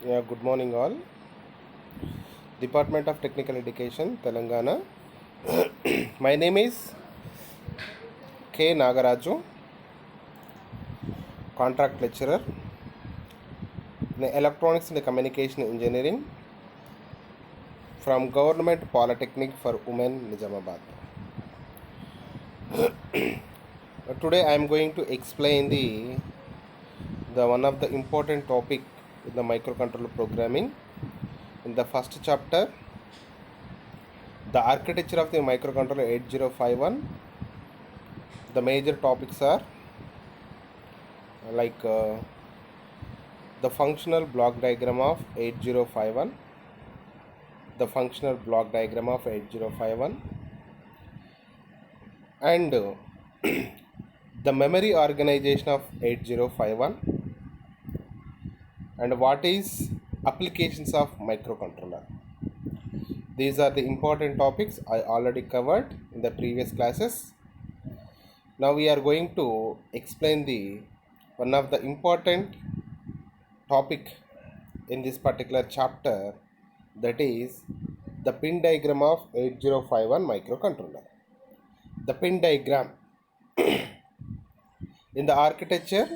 Yeah, good morning all. Department of Technical Education, Telangana. My name is K. Nagaraju, contract lecturer in Electronics and Communication Engineering from Government Polytechnic for Women, Nizamabad. Today I am going to explain the one of the important topic in the microcontroller programming. In the first chapter, the architecture of the microcontroller 8051. The major topics are like the functional block diagram of 8051, the functional block diagram of 8051, and the memory organization of 8051, and what is applications of microcontroller. These are the important topics I already covered in the previous classes. Now we are going to explain the one of the important topic in this particular chapter, that is the pin diagram of 8051 microcontroller. The pin diagram in the architecture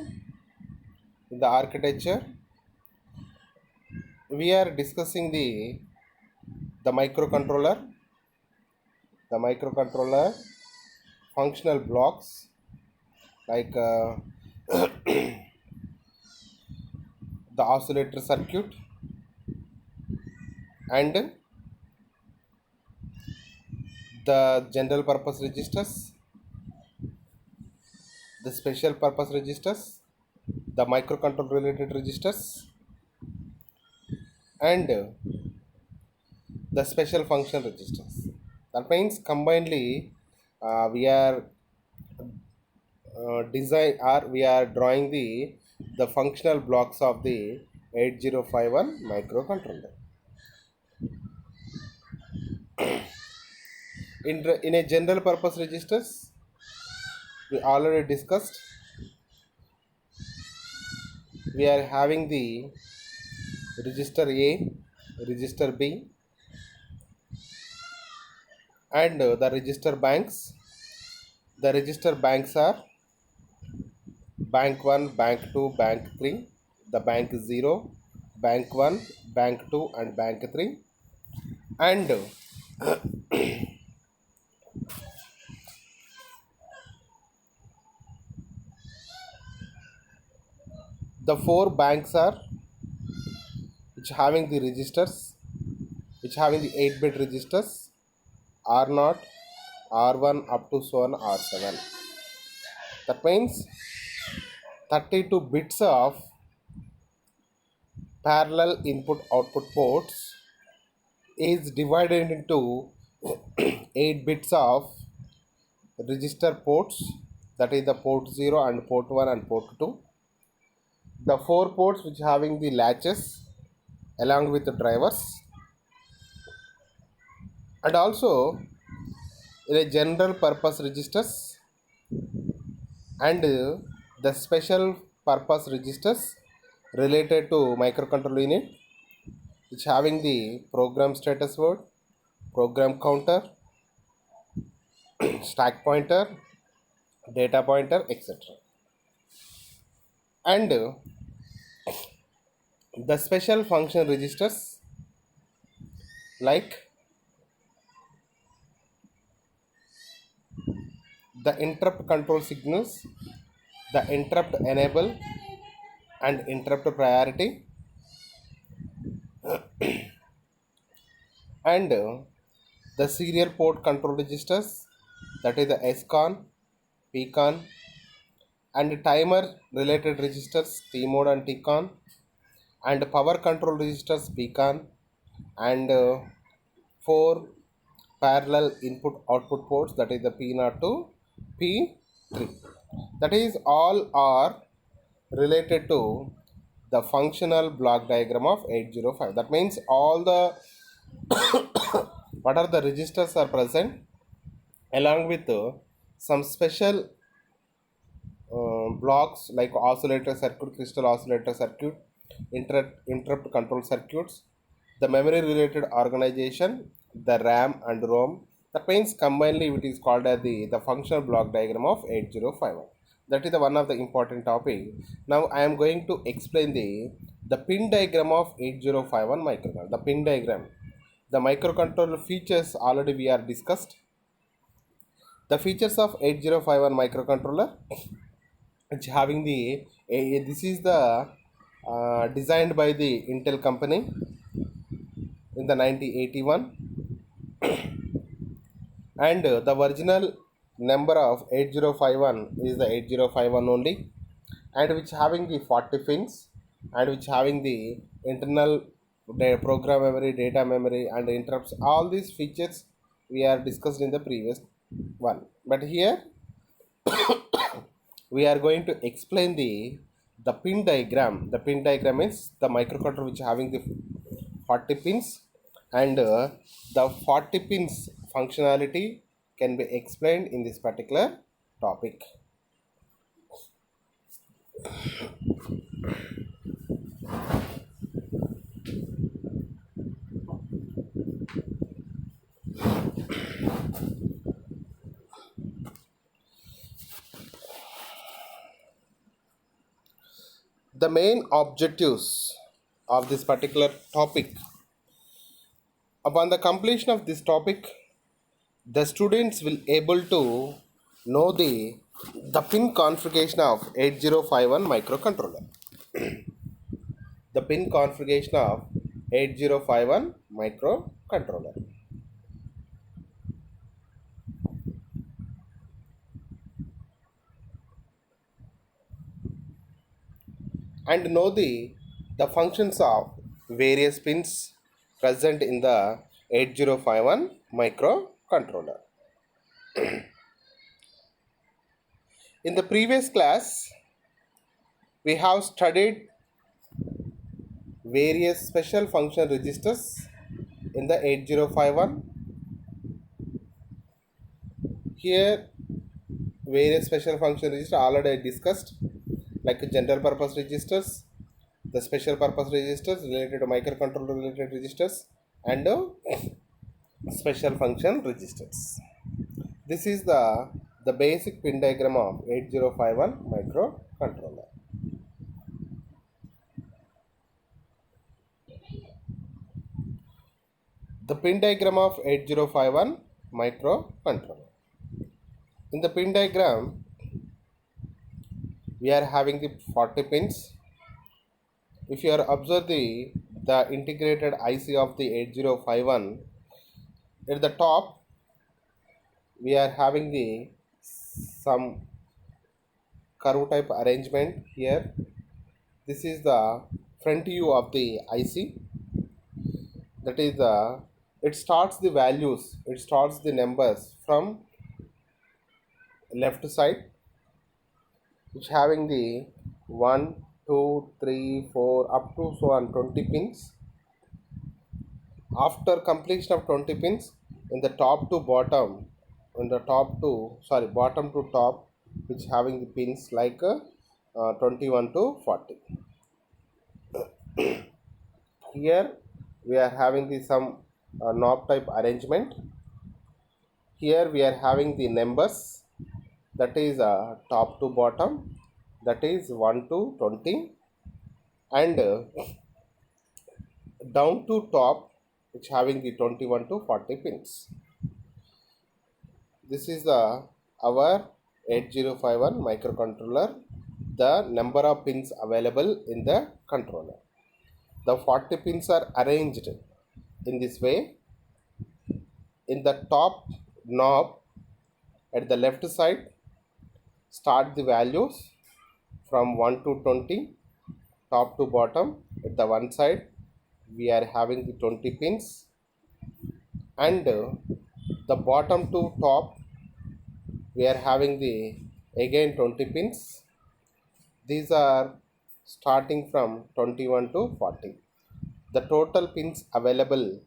we are discussing the microcontroller functional blocks like the oscillator circuit and the general purpose registers, the special purpose registers, the microcontroller related registers, and the special function registers. That means combinedly we are we are drawing the functional blocks of the 8051 microcontroller. In a general purpose registers, we already discussed, we are having the register A, register B, and the register banks. The register banks are bank 1, bank 2, bank 3, the bank 0, bank 1, bank 2, and bank 3, and the four banks are which having the registers, which having the 8-bit registers R0, R1 up to so on R7. That means 32 bits of parallel input output ports is divided into 8 bits of register ports, that is the port 0 and port 1 and port 2. The 4 ports which having the latches along with the drivers, and also in a general purpose registers and the special purpose registers related to microcontroller unit, which having the program status word, program counter, stack pointer, data pointer, etc. And the special function registers like the interrupt control signals, the interrupt enable and interrupt priority, and the serial port control registers, that is the SCON, PCON, and timer related registers TMOD and TCON, and power control registers PCON, and 4 parallel input output ports, that is the P0 to P3. That is all are related to the functional block diagram of 805. That means all the what are the registers are present along with some special blocks like oscillator circuit, crystal oscillator circuit, interrupt control circuits, the memory related organization, the RAM and ROM. That means combinedly it is called as the functional block diagram of 8051. That is the one of the important topic. Now I am going to explain the pin diagram of 8051 microcontroller. The pin diagram. The microcontroller features already we are discussed. The features of 8051 microcontroller, which having this is the designed by the Intel company in the 1981, and the original number of 8051 is the 8051 only, and which having the 40 pins, and which having the internal program memory, data memory, and interrupts. All these features we are discussed in the previous one, but here we are going to explain the pin diagram. The pin diagram is the microcontroller which having the 40 pins, and the 40 pins functionality can be explained in this particular topic. The main objectives of this particular topic: upon the completion of this topic, the students will able to know the pin configuration of 8051 microcontroller. The pin configuration of 8051 microcontroller. And know the functions of various pins present in the 8051 microcontroller. In the previous class, we have studied various special function registers in the 8051. Here, various special function registers already discussed, like general purpose registers, the special purpose registers related to microcontroller related registers, and special function registers. This is the basic pin diagram of 8051 microcontroller. The pin diagram of 8051 microcontroller. In the pin diagram, we are having the 40 pins. If you are observe the integrated IC of the 8051, at the top we are having the some curve type arrangement here. This is the front view of the IC. That is it starts the values, it starts the numbers from left side, which having the 1, 2, 3, 4 up to so on 20 pins. After completion of 20 pins, in the top to bottom, in the bottom to top, which having the pins like 21 to 40. Here we are having the some knob type arrangement. Here we are having the numbers, that is top to bottom, that is 1 to 20, and down to top, which having the 21 to 40 pins. This is our 8051 microcontroller, the number of pins available in the controller. The 40 pins are arranged in this way. In the top knob at the left side, start the values from 1 to 20, top to bottom. At the one side, we are having the 20 pins, and the bottom to top, we are having the again 20 pins. These are starting from 21 to 40. The total pins available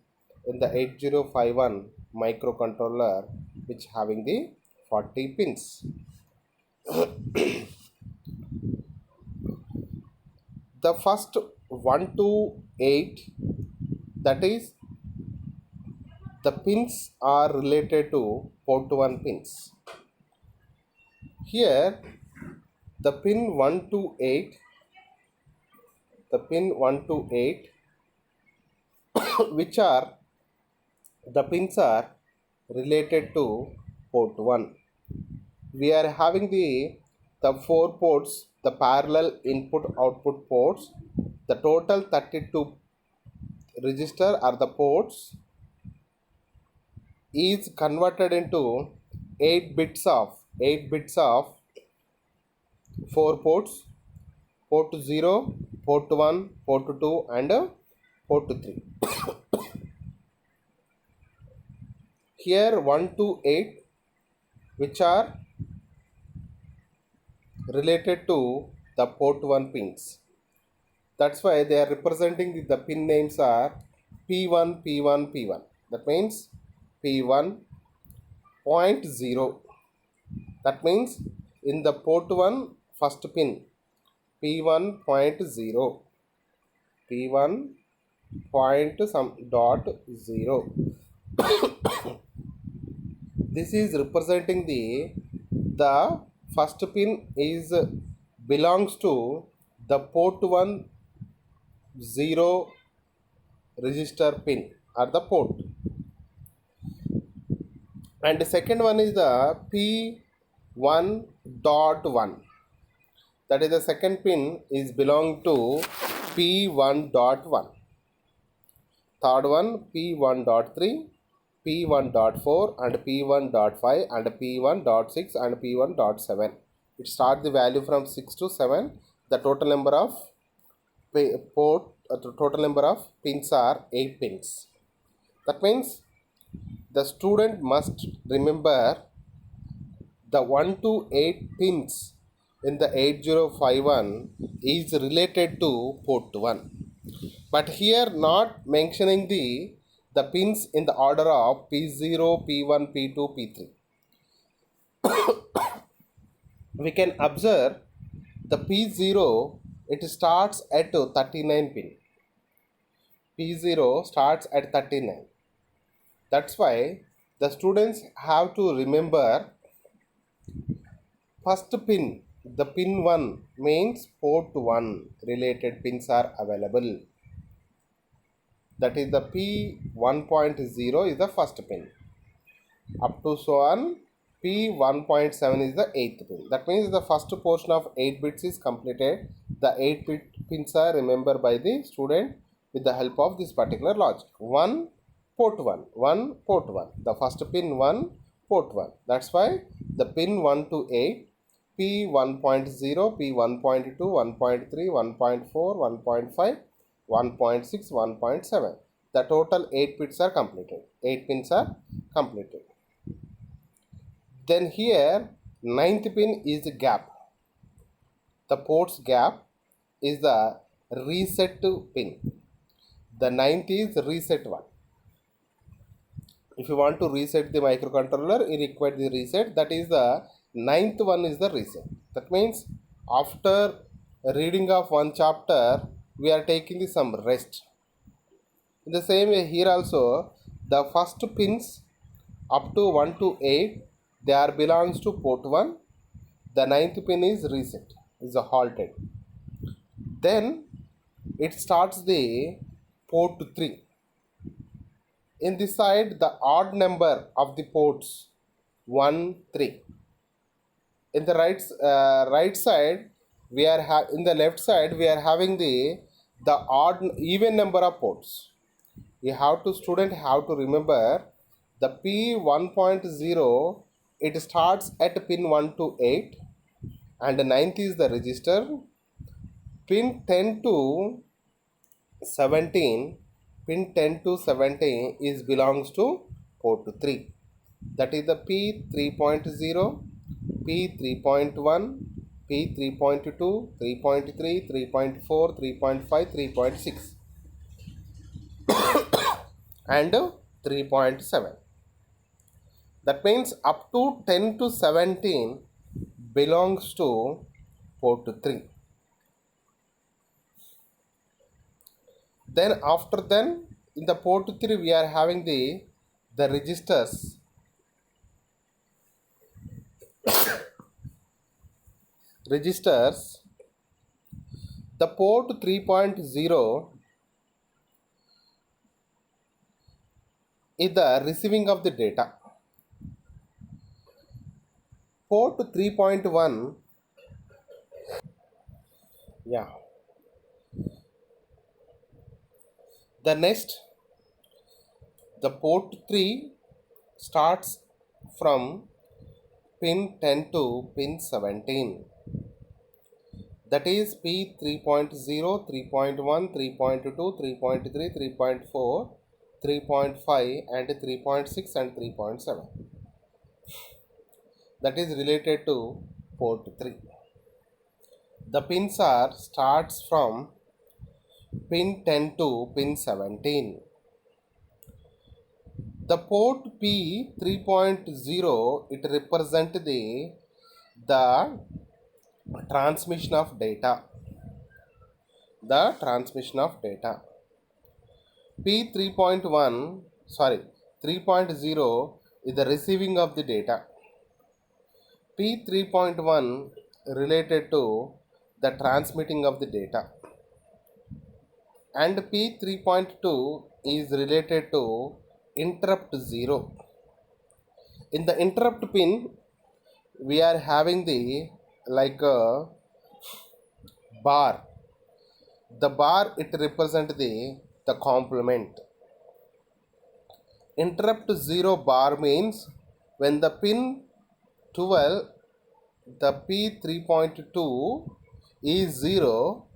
in the 8051 microcontroller, which having the 40 pins. The first 1 to 8, that is the pins are related to port 1 pins. Here the pin 1 to 8, the pin 1 to 8 which are the pins are related to port 1. We are having the 4 ports, the parallel input output ports. The total 32 register are the ports is converted into 8 bits of 4 ports: port 0, port 1, port 2 and port 3. Here 1 to 8 which are related to the port 1 pins. That's why they are representing the pin names are P1, P1, P1. That means P1.0. That means in the port 1 first pin P1.0, P1 point some dot 0. This is representing the first pin is belongs to the port 1 0 register pin or the port, and the second one is the P1.1, that is the second pin is belong to P1.1. Third one P1.3, P1.4 and P1.5 and P1.6 and P1.7. It starts the value from 6 to 7. The total number of total number of pins are 8 pins. That means the student must remember the 1 to 8 pins in the 8051 is related to port 1. But here not mentioning the pins in the order of P0, P1, P2, P3. We can observe the P0, it starts at 39 pin. P0 starts at 39. That's why the students have to remember first pin, the pin 1 means port 1 related pins are available. That is the P1.0 is the first pin. Up to so on, P1.7 is the 8th pin. That means the first portion of 8 bits is completed. The 8 bit pins are remembered by the student with the help of this particular logic. 1 port 1, 1 port 1. The first pin 1 port 1. That's why the pin 1 to 8, P1.0, P1.2, 1.3, 1.4, 1.5, 1.6, 1.7. The total 8 bits are completed. 8 pins are completed. Then here 9th pin is the gap. The port's gap is the reset pin. The 9th is reset one. If you want to reset the microcontroller, you require the reset. That is the 9th one is the reset. That means after reading of one chapter, we are taking some rest. In the same way here also, the first pins up to 1 to 8, they are belongs to port 1. The 9th pin is reset, is halted. Then it starts the port 3. In this side, the odd number of the ports 1, 3. In the right side, we are in the left side we are having the odd even number of ports. You have to student have to remember the P1.0, it starts at pin 1 to 8 and the 9th is the register. Pin 10 to 17, pin 10 to 17 is belongs to port 3. That is the P3.0, P3.1, P3.2, 3.3, 3.4, 3.5, 3.6 and 3.7. That means up to 10 to 17 belongs to port 3. Then after then in the port 3 we are having the registers. The port 3.0 is the receiving of the data. Port 3.1, yeah. The next, the port 3 starts from pin 10 to pin 17. That is P 3.0, 3.1, 3.2, 3.3, 3.4, 3.5 and 3.6 and 3.7. That is related to port 3. The pins are starts from pin 10 to pin 17. The port P 3.0 it represents the transmission of data. The transmission of data. P 3.1 3.0 is the receiving of the data. P 3.1 related to the transmitting of the data, and P 3.2 is related to interrupt 0. In the interrupt pin we are having the like a bar. The bar it represents the complement. Interrupt 0 bar means when the pin 12 the P 3.2 is 0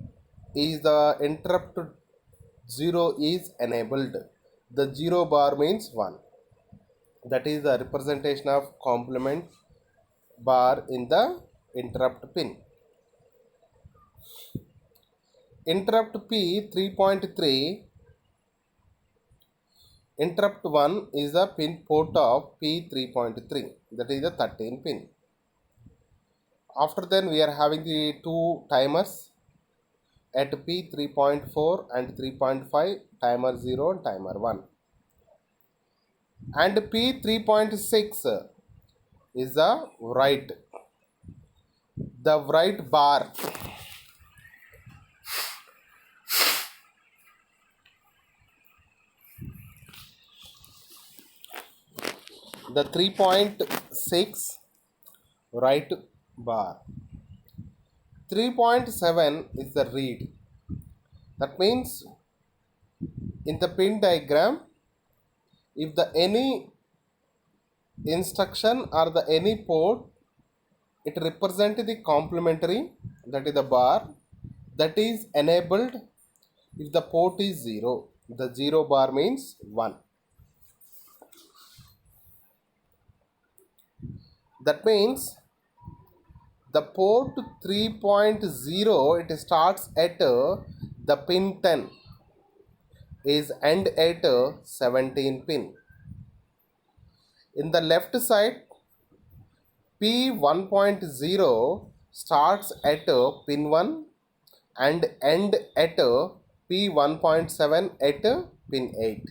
is the interrupt 0 is enabled. The 0 bar means 1. That is the representation of complement bar in the interrupt pin. Interrupt P 3.3, interrupt 1 is the pin port of P 3.3, that is the 13 pin. After then we are having the two timers at P 3.4 and 3.5, timer 0 and timer 1. And P 3.6 is the write bar. The 3.6 write bar. 3.7 is the read. That means in the pin diagram, if the any instruction or the any port, it represents the complementary, that is the bar, that is enabled if the port is 0. The 0 bar means 1. That means the port 3.0 it starts at the pin 10 is end at 17 pin. In the left side, P 1.0 starts at pin 1 and end at P 1.7 at pin 8.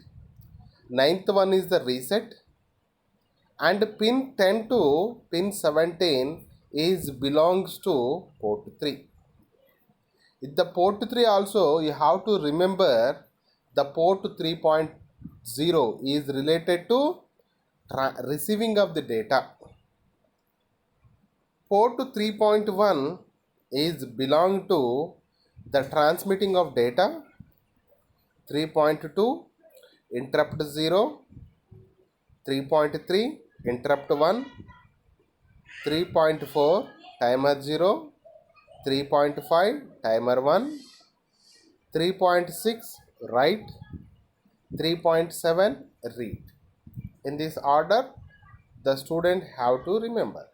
Ninth one is the reset, and pin 10 to pin 17 is belongs to port 3. In the port 3 also you have to remember the port 3.0 is related to receiving of the data. Port 3.1 is belong to the transmitting of data. 3.2 interrupt 0, 3.3 interrupt 1, 3.4 timer 0, 3.5 timer 1, 3.6 write, 3.7 read. In this order the student have to remember.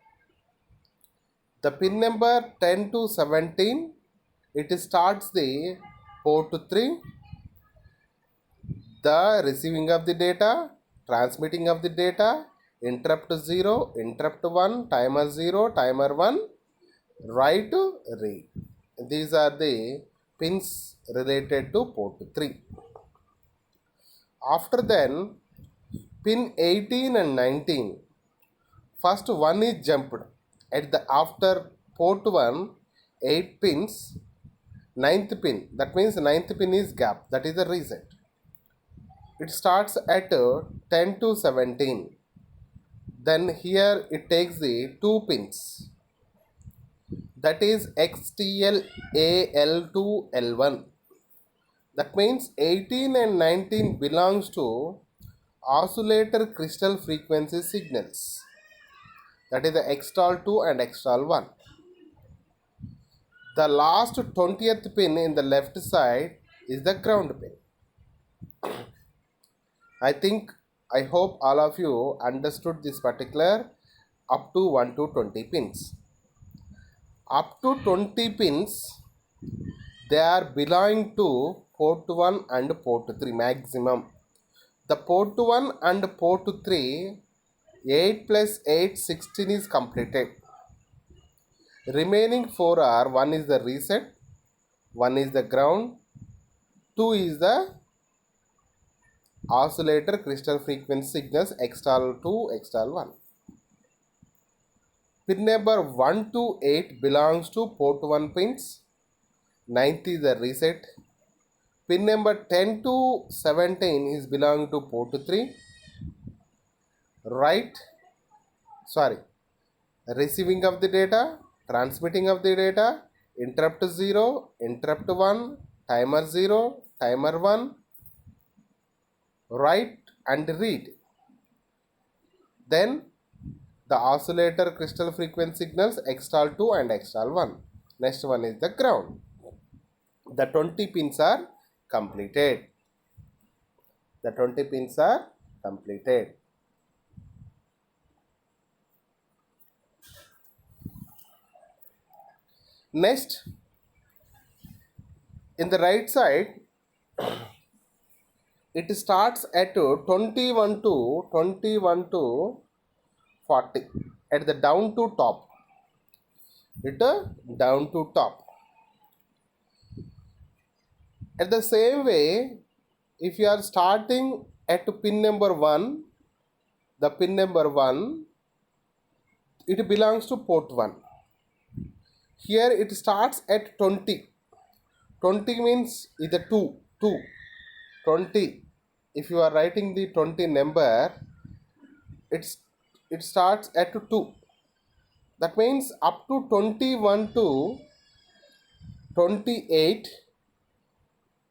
The pin number 10 to 17, it starts the port 3, the receiving of the data, transmitting of the data, interrupt 0, interrupt 1, timer 0, timer 1, write, read. These are the pins related to port 3. After then, pin 18 and 19, first one is jumped at the after port 1, 8 pins, ninth pin, that means ninth pin is gap, that is the reset. It starts at 10 to 17. Then here it takes the 2 pins, that is XTL AL to L1. That means 18 and 19 belongs to oscillator crystal frequency signals, that is the Xtal 2 and Xtal 1. The last 20th pin in the left side is the ground pin. I hope all of you understood this particular up to 1 to 20 pins. Up to 20 pins, they are belonging to port 1 and port 3 maximum. The port 1 and port 3, 8 plus 8, 16 is completed. Remaining 4 are, one is the reset, one is the ground, 2 is the oscillator crystal frequency signals Xtal 2, Xtal 1. Pin number 1 to 8 belongs to port 1 pins, 9th is the reset. Pin number 10 to 17 is belonging to port 3. Receiving of the data, transmitting of the data, interrupt 0, interrupt 1, timer 0, timer 1, write and read. Then the oscillator crystal frequency signals Xtal 2 and Xtal 1. Next one is the ground. The 20 pins are completed. The 20 pins are completed. Next, in the right side, it starts at 21 to 40 at the down to top. Down to top. At the same way, if you are starting at pin number 1, the pin number 1, it belongs to port 1. Here it starts at 20. 20 means is the 2. 20. If you are writing the 20 number, it starts at 2. That means up to 21 to 28.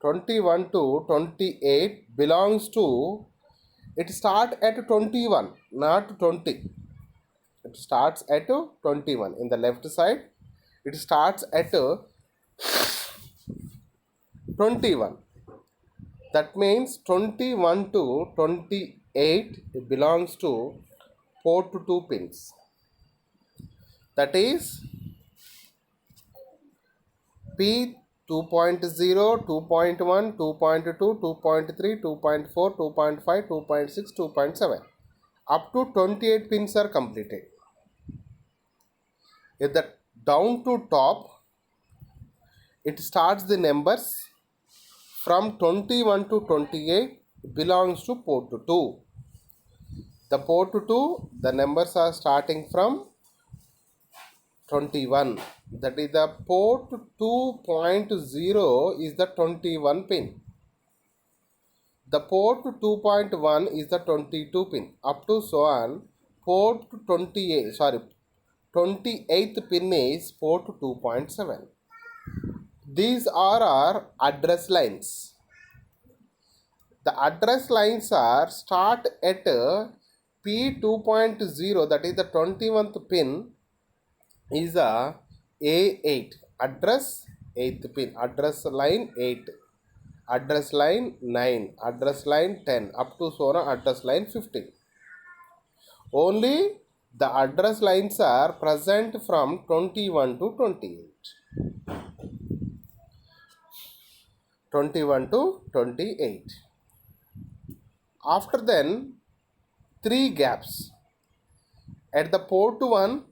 21 to 28 belongs to, it starts at 21, not 20. It starts at 21. In the left side, it starts at 21. That means 21 to 28 belongs to port 2 pins. That is P 2.0, 2.1, 2.2, 2.3, 2.4, 2.5, 2.6, 2.7. Up to 28 pins are completed. If the down to top, it starts the numbers from 21 to 28 belongs to port 2. The port 2, the numbers are starting from 21. That is the port 2.0 is the 21 pin. The port 2.1 is the 22 pin. Up to so on, port 28th pin is port 2.7. These are our address lines. The address lines are start at P2.0, that is the 21th pin is a A8, address 8th pin, address line 8, address line 9, address line 10, up to so on address line 15. Only the address lines are present from 21 to 28. 21 to 28. After then, 3 gaps. At the port 1,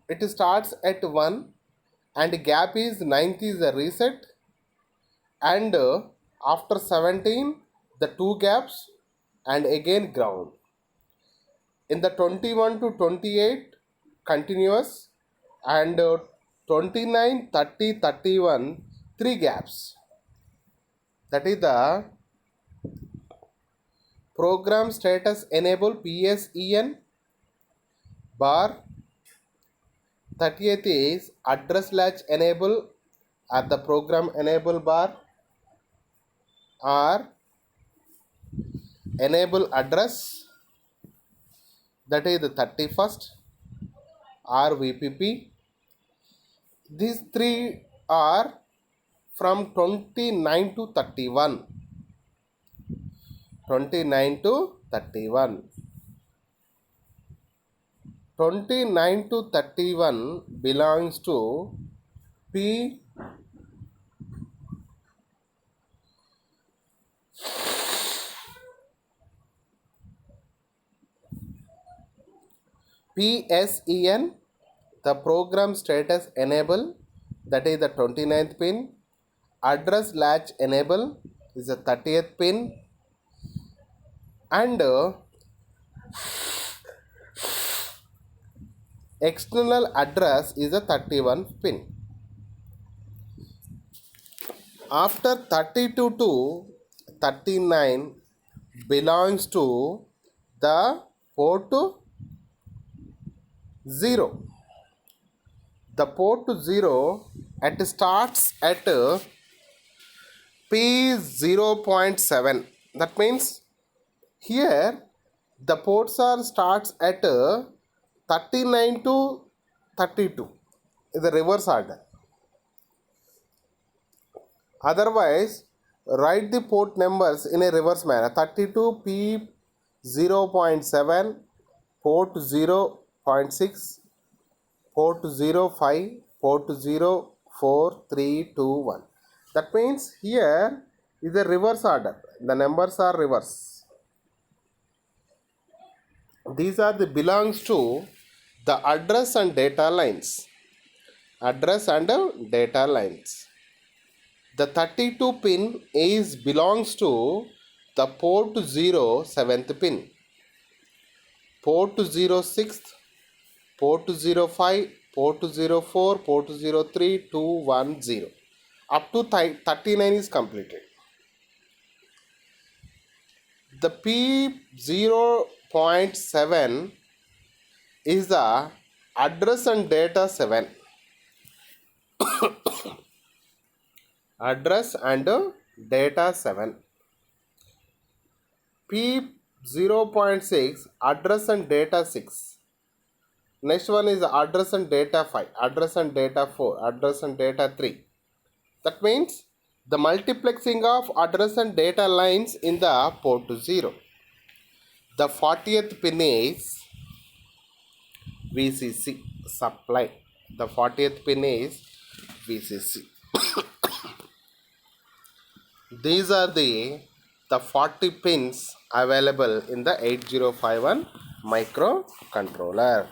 it starts at 1 and gap is 9th is the reset. and after 17 the two gaps and again ground. In the 21 to 28 continuous, and 29 30 31 three gaps. That is the program status enable PSEN bar. 30th is address latch enable at the program enable bar or enable address, that is the 31st or VPP. These three are from 29 to 31. 29 to 31. 29 to 31 belongs to P PSEN, the program status enable, that is the 29th pin. Address latch enable is the 30th pin, and external address is the 31st pin. After 32 to 39 belongs to the port 0. The port 0 starts at P0.7. That means here the ports are starts at 39 to 32 in the reverse order. Otherwise, write the port numbers in a reverse manner. 32 P0.7, port 0.6, port 05, port 04, 3, 2, 1. That means here is a reverse order. The numbers are reverse. These are the belongs to the address and data lines. Address and data lines. The 32 pin is belongs to the port 0 7th pin, port 0 6th, port 05, port 04, port 03, 2, 1, 0. Up to 39 is completed. The P0.7 is the address and data 7. Address and data 7. P0.6 address and data 6. Next one is address and data 5, address and data 4, address and data 3. That means the multiplexing of address and data lines in the port 0. The 40th pin is VCC supply. The 40th pin is VCC. These are the 40 pins available in the 8051 microcontroller.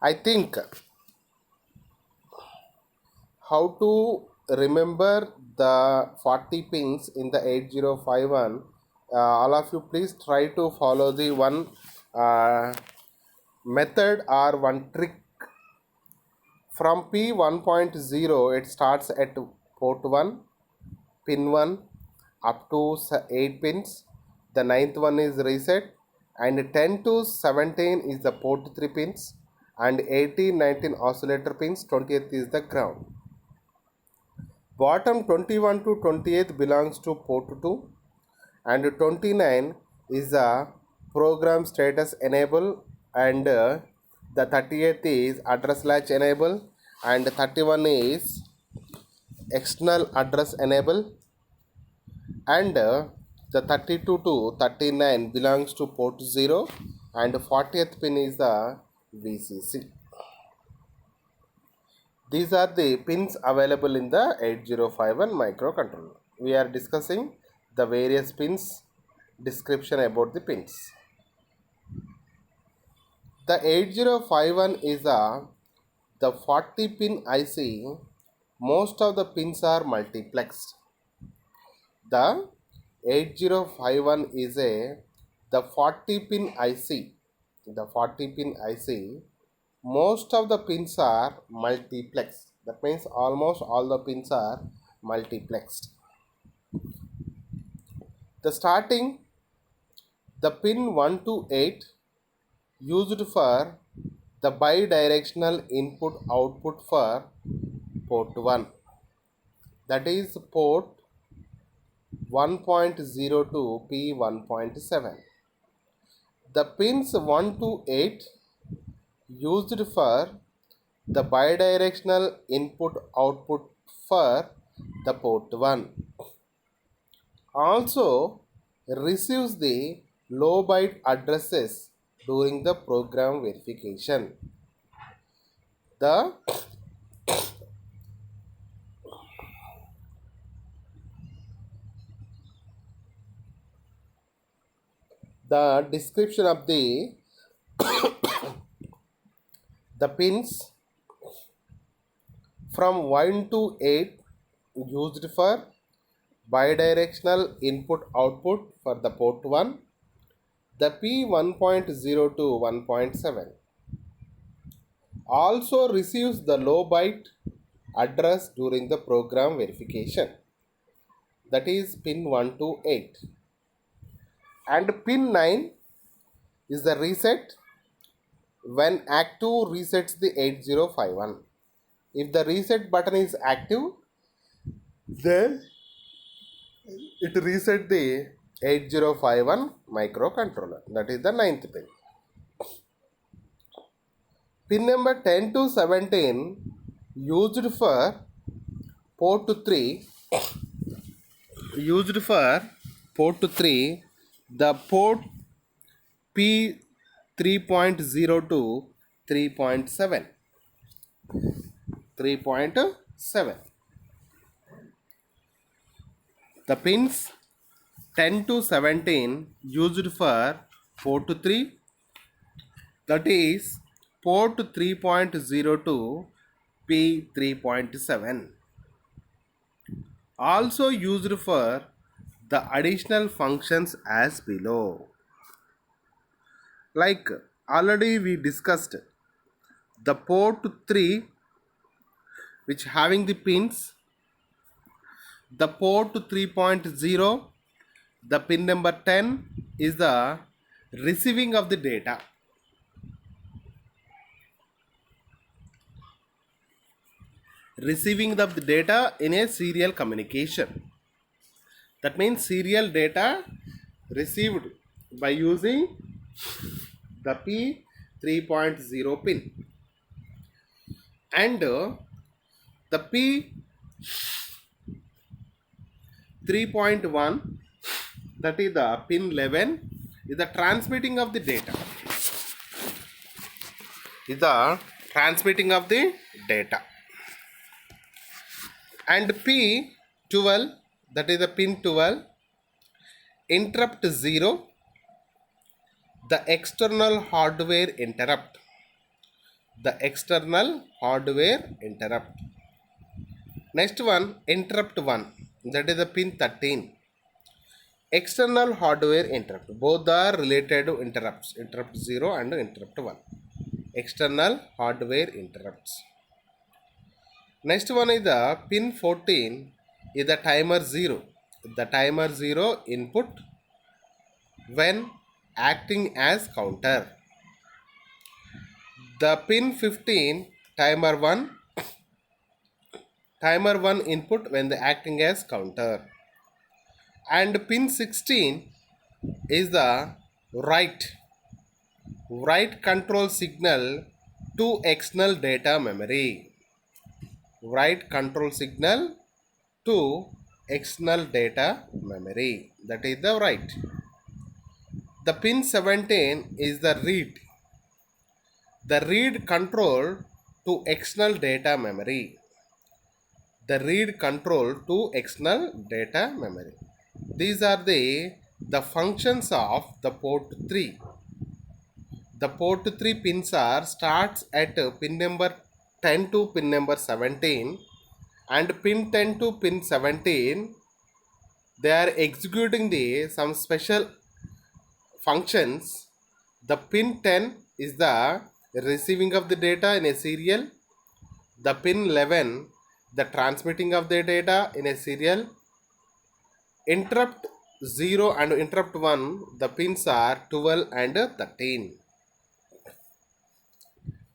I think how to remember the 40 pins in the 8051, all of you please try to follow the one method or one trick. From P1.0 it starts at port 1, pin 1 up to 8 pins. The 9th one is reset, and 10 to 17 is the port 3 pins, and 18 19 oscillator pins, 20th is the ground. Bottom 21 to 28 belongs to port 2, and 29 is the program status enable, and the 30th is address latch enable, and 31 is external address enable, and the 32 to 39 belongs to port 0, and 40th pin is the VCC. These are the pins available in the 8051 microcontroller. We are discussing the various pins, description about the pins. The 8051 is the 40 pin IC. Most of the pins are multiplexed. The 8051 is the 40 pin IC. The 40 pin IC, most of the pins are multiplexed. That means almost all the pins are multiplexed. The starting, the pin 1 to 8 used for the bidirectional input output for port 1, that is port 1.02 P1.7. The pins 1 to 8 used for the bidirectional input output for the port 1 also receives the low byte addresses during the program verification. The description of the pins from 1 to 8 used for bidirectional input output for the port 1, the P1.0 to 1.7 also receives the low byte address during the program verification, that is pin 1 to 8. And pin 9 is the reset. When active, resets the 8051. If the reset button is active, then it resets the 8051 microcontroller, that is the 9th pin. Pin number 10 to 17 used for port 3, the port P3.0 to 3.7. The pins 10 to 17 used for port 3, that is port 3.0 to P3.7, also used for the additional functions as below. Like already we discussed, the port 3 which having the pins, the port 3.0, the pin number 10 is the receiving of the data. Receiving of the data in a serial communication. That means serial data received by using the P3.0 pin. And the P3.1, that is the pin 11, is the transmitting of the data. And P12, that is the pin 12, interrupt 0, the external hardware interrupt. Next one, interrupt 1, that is the pin 13, external hardware interrupt. Both are related to interrupts, interrupt 0 and interrupt 1, external hardware interrupts. Next one is the pin 14 is the timer 0. The timer 0 input when acting as counter. The pin 15 timer 1 input when the acting as counter. And pin 16 is the write control signal to external data memory. Write control signal to external data memory, that is the write. The pin 17 is the read control to external data memory. These are the functions of the port 3. The port 3 pins are starts at pin number 10 to pin number 17, and pin 10 to pin 17 they are executing the some special functions. The pin 10 is the receiving of the data in a serial. The pin 11, the transmitting of the data in a serial. Interrupt 0 and interrupt 1, the pins are 12 and 13.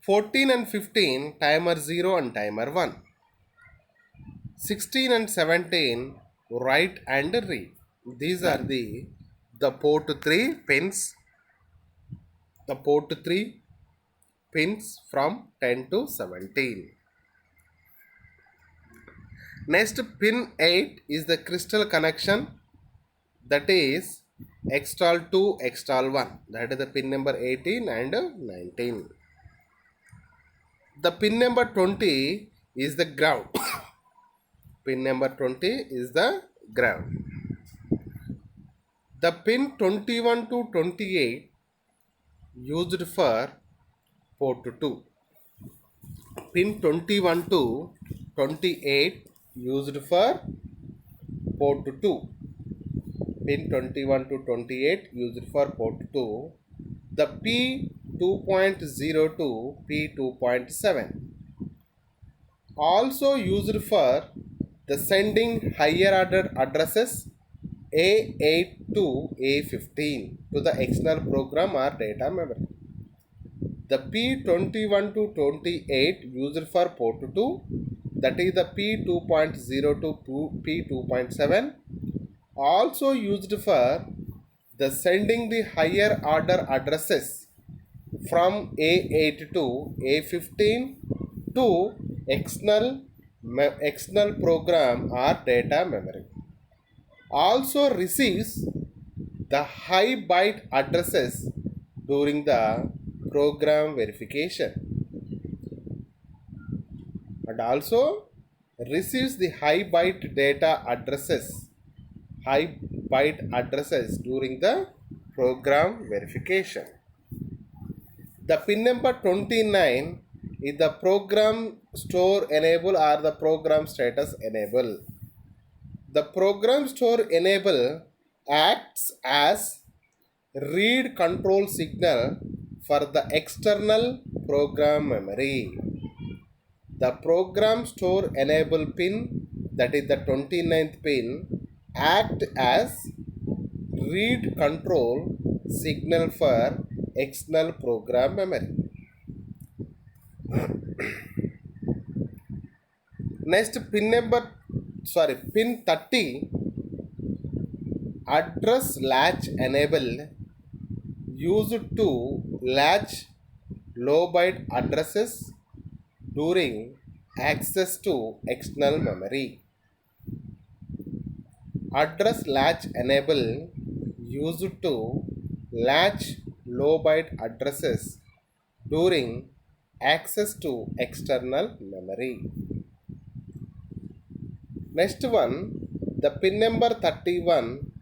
14 and 15, timer 0 and timer 1. 16 and 17, write and read. These are the port 3 pins. The port 3 pins from 10 to 17. Next, pin 8 is the crystal connection, that is extol 2, extol 1. That is the pin number 18 and 19. The pin number 20 is the ground. Pin number 20 is the ground. The pin 21 to 28 used for port 2. Pin 21 to 28 used for port 2. Pin 21 to 28 used for port 2. The P2.0 to P2.7 also used for the sending higher order addresses A8 to A15 to the external program or data memory. The P21 to 28 used for port 2, that is the P2.0 to P2.7, also used for the sending the higher order addresses from A8 to A15 to external program or data memory. Also receives the high byte addresses during the program verification, and also receives the high byte addresses during the program verification. The pin number 29 is the program store enable or the program status enable. The program store enable acts as read control signal for the external program memory. The program store enable pin, that is the 29th pin, act as read control signal for external program memory. Next, pin 30, address latch enable, used to latch low byte addresses during access to external memory. Address latch enable, used to latch low byte addresses during access to external memory. Next one, the pin number 31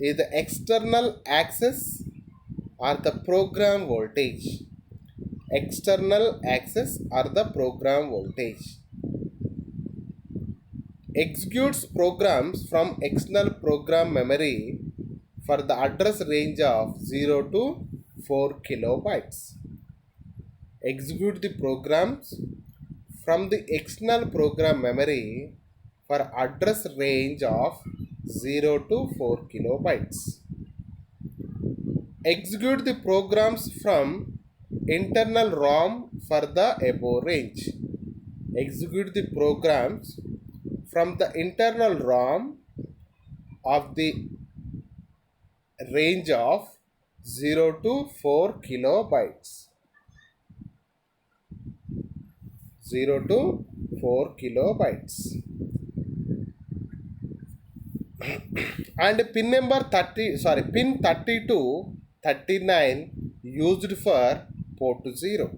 is the external access or the program voltage. External access or the program voltage. Executes programs from external program memory for the address range of 0 to 4 kilobytes. Execute the programs from the external program memory for address range of 0 to 4 kilobytes. Execute the programs from internal ROM for the above range. Execute the programs from the internal ROM of the range of 0 to 4 kilobytes. 0 to 4 kilobytes. And pin 32, 39 used for port 0.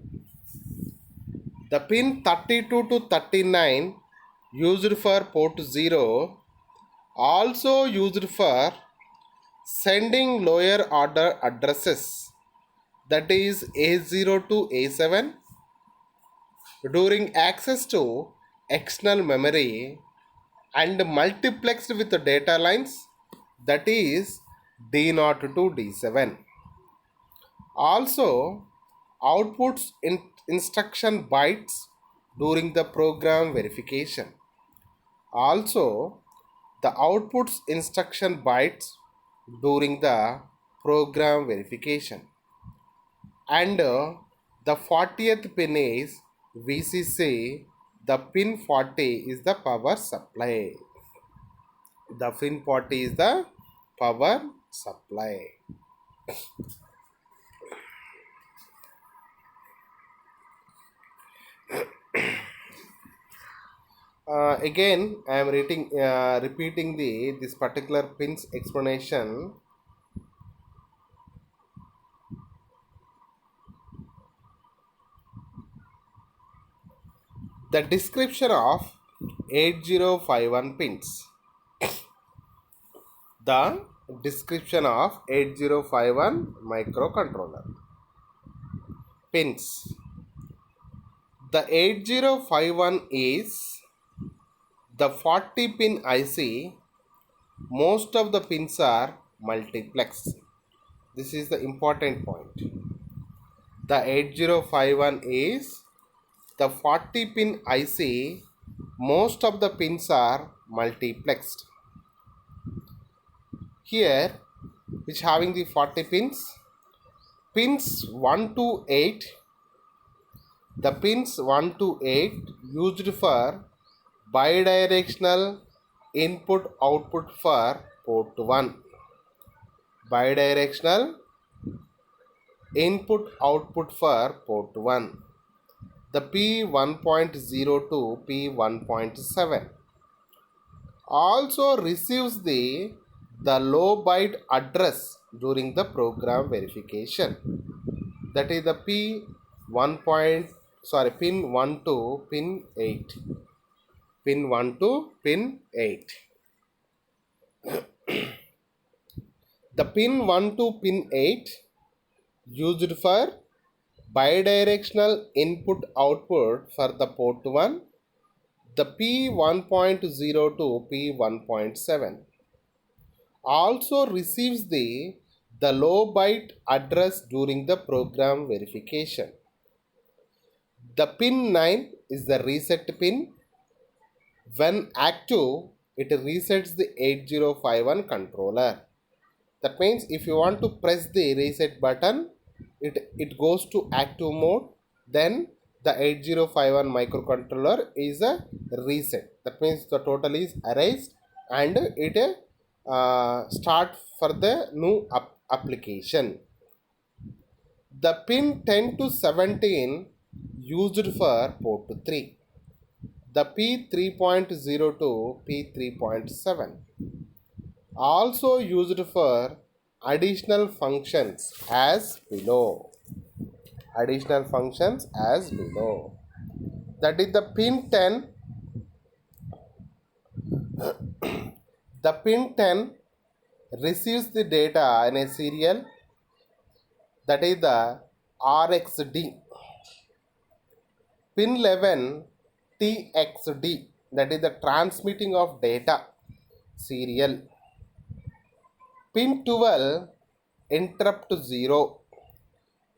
The pin 32 to 39 used for port 0 also used for sending lower order addresses, that is A0 to A7 during access to external memory and multiplexed with the data lines that is D0 to D7. Also, outputs instruction bytes during the program verification. Also, the outputs instruction bytes during the program verification. And the 40th pin is VCC. The pin 40 is the power supply. The pin 40 is the power supply. Again, I am repeating this particular pins explanation. The description of 8051 pins. The description of 8051 microcontroller pins. The 8051 is the 40 pin IC. Most of the pins are multiplex. This is the important point. The 8051 is the 40 pin IC. Most of the pins are multiplexed. Here, which having the 40 pins 1 to 8. The pins 1 to 8 used for bidirectional input output for port 1. Bidirectional input output for port 1. The P1.0 to P1.7 also receives the low byte address during the program verification. That is the pin 1 to pin 8. Pin 1 to pin 8. The pin 1 to pin 8 used for bidirectional input output for the port 1. The P1.0 to P1.7 also receives the low byte address during the program verification. The pin 9 is the reset pin. When active, it resets the 8051 controller. That means if you want to press the reset button, it goes to active mode. Then the 8051 microcontroller is a reset. That means the total is erased and it start for the new application. The pin 10 to 17 used for port 3. The P3.0 to P3.7 also used for additional functions as below. Additional functions as below. That is the pin 10. The pin 10 receives the data in a serial, that is the RxD. Pin 11 TXD, that is the transmitting of data serial. Pin 12 interrupt 0,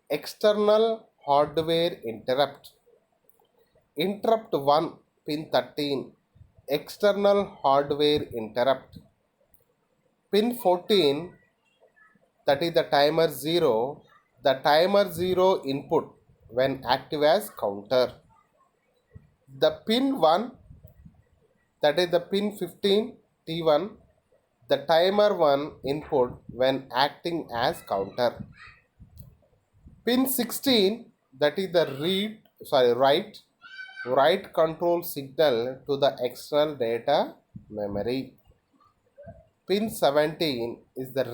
external hardware interrupt. Interrupt 1 pin 13, external hardware interrupt. Pin 14, that is the timer 0, the timer 0 input when active as counter. The pin 1, that is the pin 15 T1, the timer 1 input when acting as counter. Pin 16, that is the write control signal to the external data memory. Pin 17 is the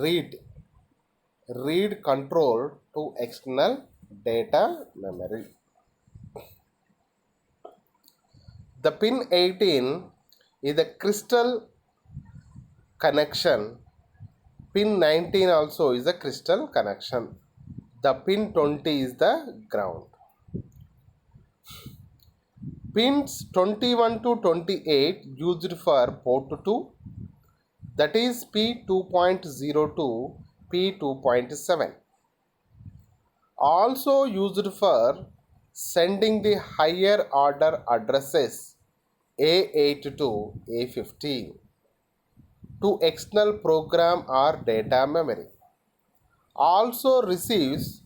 read control to external data memory. The pin 18 is the crystal connection. Pin 19 also is a crystal connection. The pin 20 is the ground. Pins 21 to 28 used for port 2. that is P2.0 to P2.7. Also used for sending the higher order addresses A8 to A15 to external program or data memory. Also receives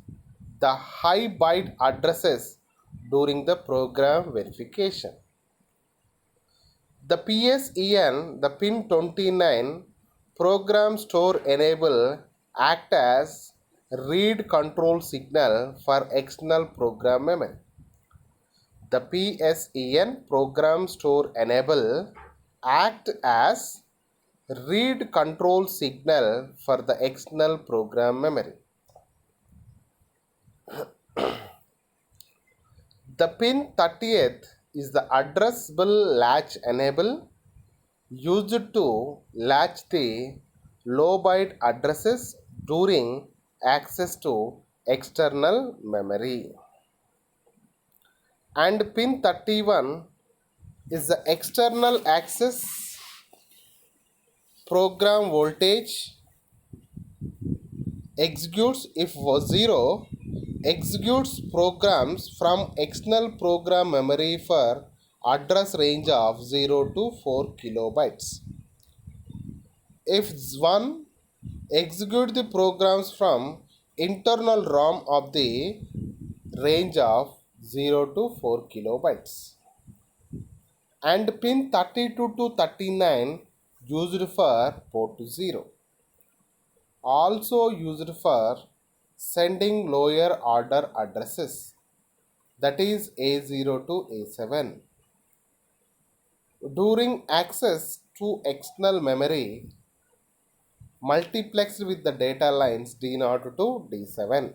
the high byte addresses during the program verification. The PSEN, the pin 29 program store enable act as read control signal for external program memory. The PSEN program store enable act as read control signal for the external program memory. The pin 30th is the addressable latch enable used to latch the low byte addresses during access to external memory. And pin 31 is the external access program voltage executes if 0 executes programs from external program memory for address range of 0 to 4 kilobytes. If 1 execute the programs from internal ROM of the range of 0 to 4 kilobytes. And pin 32 to 39 used for port 0. Also used for sending lower order addresses, that is A0 to A7. During access to external memory, multiplexed with the data lines D0 to D7.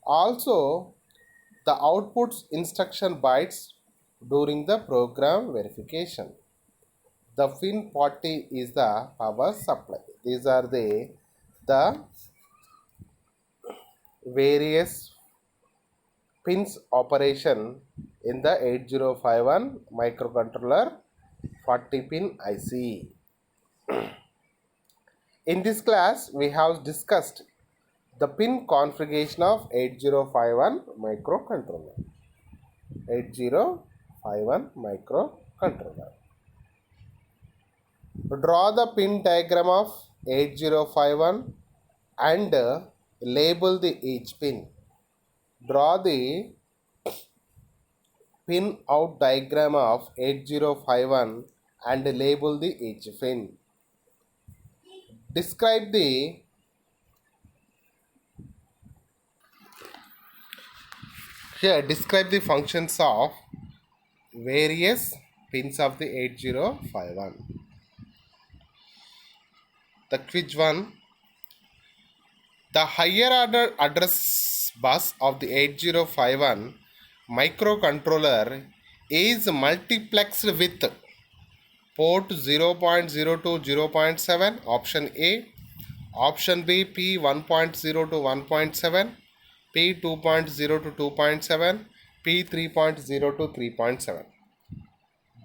Also, the outputs instruction bytes during the program verification. The pin 40 is the power supply. These are the various pins operation in the 8051 microcontroller 40 pin IC. In this class, we have discussed the pin configuration of 8051 microcontroller. 8051 microcontroller. Draw the pin diagram of 8051 and label the each pin. Draw the pin out diagram of 8051 and label the each pin. Describe the functions of various pins of the 8051. The quiz one. The higher order address bus of the 8051 microcontroller is multiplexed with port 0.0 to 0.7, option A, option B P1.0 to 1.7, P2.0 to 2.7, P3.0 to 3.7.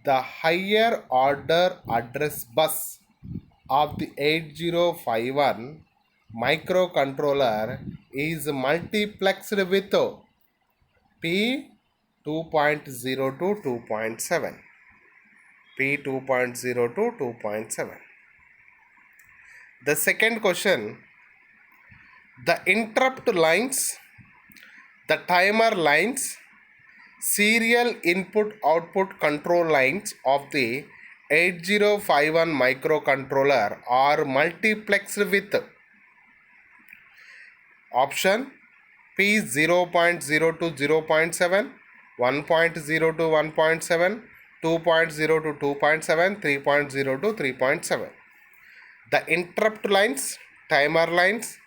The higher order address bus of the 8051 microcontroller is multiplexed with P 2.0 to 2.7. P 2.0 to 2.7. The second question, the interrupt lines, the timer lines, serial input output control lines of the 8051 microcontroller are multiplexed with option P 0.0 to 0.7, 1.0 to 1.7, 2.0 to 2.7, 3.0 to 3.7. The interrupt lines, timer lines,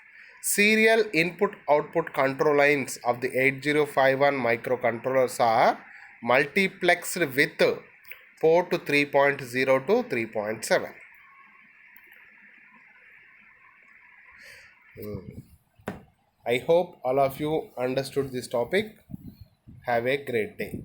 serial input output control lines of the 8051 microcontrollers are multiplexed with port 3.0 to 3.7. I hope all of you understood this topic. Have a great day.